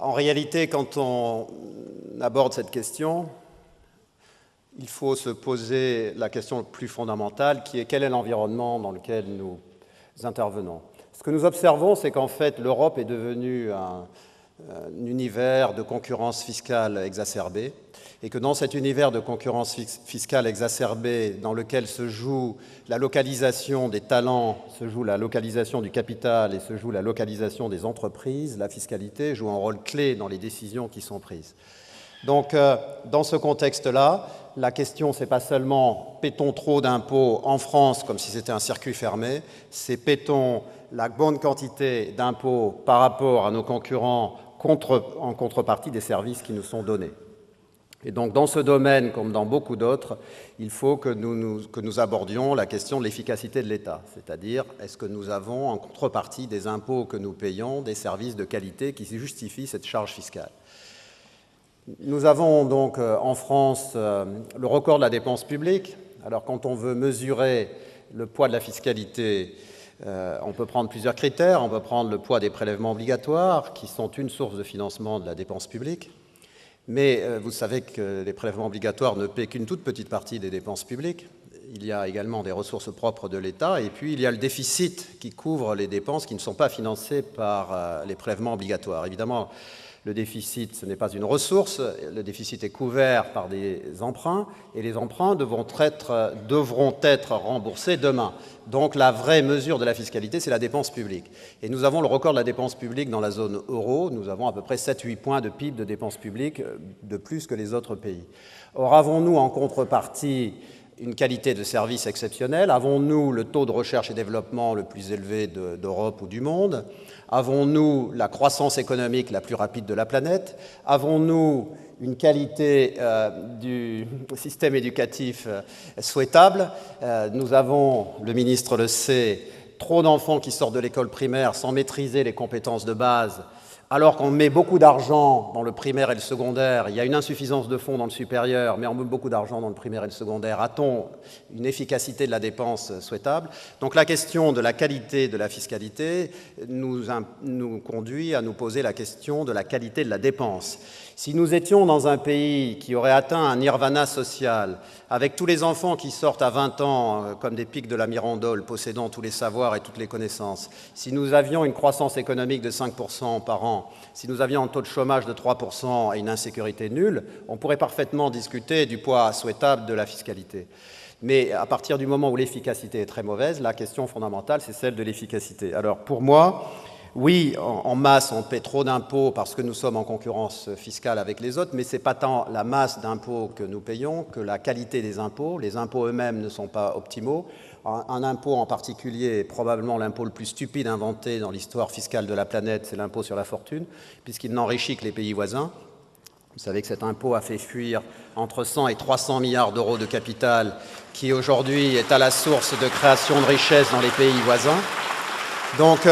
En réalité, quand on aborde cette question, il faut se poser la question plus fondamentale qui est quel est l'environnement dans lequel nous intervenons. Ce que nous observons, c'est qu'en fait, l'Europe est devenue un univers de concurrence fiscale exacerbée et que dans cet univers de concurrence fiscale exacerbée dans lequel se joue la localisation des talents, se joue la localisation du capital et se joue la localisation des entreprises, la fiscalité joue un rôle clé dans les décisions qui sont prises. Donc, dans ce contexte-là, la question, c'est pas seulement paie-t-on trop d'impôts en France comme si c'était un circuit fermé, c'est paie-t-on la bonne quantité d'impôts par rapport à nos concurrents en contrepartie des services qui nous sont donnés. Et donc, dans ce domaine, comme dans beaucoup d'autres, il faut que nous abordions la question de l'efficacité de l'État, c'est-à-dire est-ce que nous avons en contrepartie des impôts que nous payons, des services de qualité qui justifient cette charge fiscale. Nous avons donc en France le record de la dépense publique. Alors quand on veut mesurer le poids de la fiscalité, on peut prendre plusieurs critères. On peut prendre le poids des prélèvements obligatoires, qui sont une source de financement de la dépense publique. Mais vous savez que les prélèvements obligatoires ne paient qu'une toute petite partie des dépenses publiques. Il y a également des ressources propres de l'État, et puis il y a le déficit qui couvre les dépenses qui ne sont pas financées par les prélèvements obligatoires. Évidemment, le déficit, ce n'est pas une ressource, le déficit est couvert par des emprunts, et les emprunts devront être remboursés demain. Donc la vraie mesure de la fiscalité, c'est la dépense publique. Et nous avons le record de la dépense publique dans la zone euro, nous avons à peu près 7-8 points de PIB de dépense publique de plus que les autres pays. Or, avons-nous en contrepartie une qualité de service exceptionnelle? Avons-nous le taux de recherche et développement le plus élevé d'Europe ou du monde? Avons-nous la croissance économique la plus rapide de la planète? Avons-nous une qualité du système éducatif souhaitable? Nous avons, le ministre le sait, trop d'enfants qui sortent de l'école primaire sans maîtriser les compétences de base. Alors qu'on met beaucoup d'argent dans le primaire et le secondaire, il y a une insuffisance de fonds dans le supérieur, mais on met beaucoup d'argent dans le primaire et le secondaire. A-t-on une efficacité de la dépense souhaitable? Donc la question de la qualité de la fiscalité nous conduit à nous poser la question de la qualité de la dépense. Si nous étions dans un pays qui aurait atteint un nirvana social, avec tous les enfants qui sortent à 20 ans comme des pics de la Mirandole, possédant tous les savoirs et toutes les connaissances, si nous avions une croissance économique de 5% par an, si nous avions un taux de chômage de 3% et une insécurité nulle, on pourrait parfaitement discuter du poids souhaitable de la fiscalité. Mais à partir du moment où l'efficacité est très mauvaise, la question fondamentale, c'est celle de l'efficacité. Alors pour moi, oui, en masse, on paie trop d'impôts parce que nous sommes en concurrence fiscale avec les autres, mais ce n'est pas tant la masse d'impôts que nous payons que la qualité des impôts. Les impôts eux-mêmes ne sont pas optimaux. Un impôt en particulier est probablement l'impôt le plus stupide inventé dans l'histoire fiscale de la planète, c'est l'impôt sur la fortune, puisqu'il n'enrichit que les pays voisins. Vous savez que cet impôt a fait fuir entre 100 et 300 milliards d'euros de capital qui aujourd'hui est à la source de création de richesses dans les pays voisins. Donc,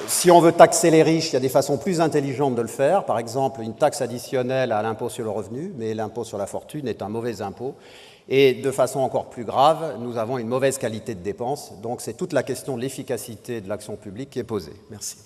si on veut taxer les riches, il y a des façons plus intelligentes de le faire. Par exemple, une taxe additionnelle à l'impôt sur le revenu, mais l'impôt sur la fortune est un mauvais impôt. Et de façon encore plus grave, nous avons une mauvaise qualité de dépenses. Donc c'est toute la question de l'efficacité de l'action publique qui est posée. Merci.